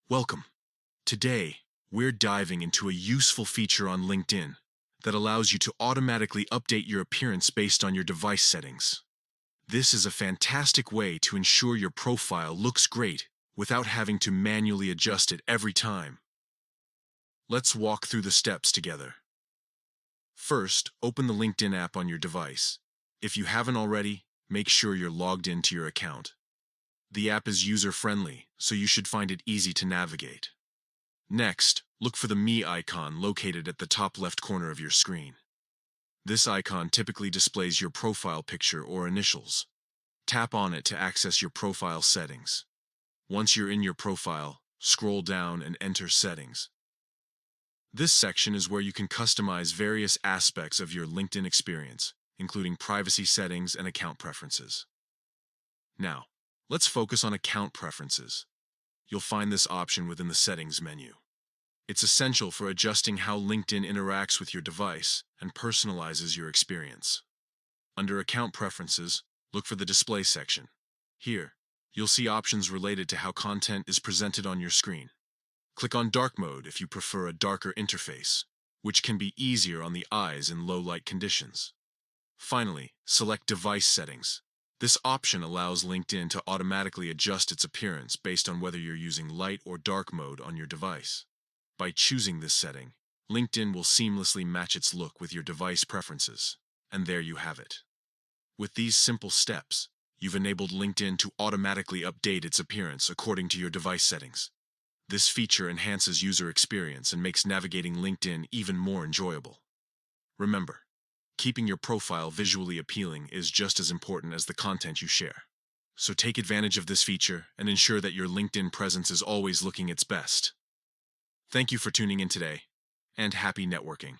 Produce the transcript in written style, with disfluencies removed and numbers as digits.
Welcome. Today, we're diving into a useful feature on LinkedIn that allows you to automatically update your appearance based on your device settings. This is a fantastic way to ensure your profile looks great without having to manually adjust it every time. Let's walk through the steps together. First, open the LinkedIn app on your device. If you haven't already, make sure you're logged into your account. The app is user-friendly, so you should find it easy to navigate. Next, look for the Me icon located at the top left corner of your screen. This icon typically displays your profile picture or initials. Tap on it to access your profile settings. Once you're in your profile, scroll down and enter Settings. This section is where you can customize various aspects of your LinkedIn experience, including privacy settings and account preferences. Now, let's focus on account preferences. You'll find this option within the Settings menu. It's essential for adjusting how LinkedIn interacts with your device and personalizes your experience. Under Account Preferences, look for the Display section. Here, you'll see options related to how content is presented on your screen. Click on Dark Mode if you prefer a darker interface, which can be easier on the eyes in low light conditions. Finally, select Device Settings. This option allows LinkedIn to automatically adjust its appearance based on whether you're using light or dark mode on your device. By choosing this setting, LinkedIn will seamlessly match its look with your device preferences, and there you have it. With these simple steps, you've enabled LinkedIn to automatically update its appearance according to your device settings. This feature enhances user experience and makes navigating LinkedIn even more enjoyable. Remember, keeping your profile visually appealing is just as important as the content you share. So take advantage of this feature and ensure that your LinkedIn presence is always looking its best. Thank you for tuning in today, and happy networking.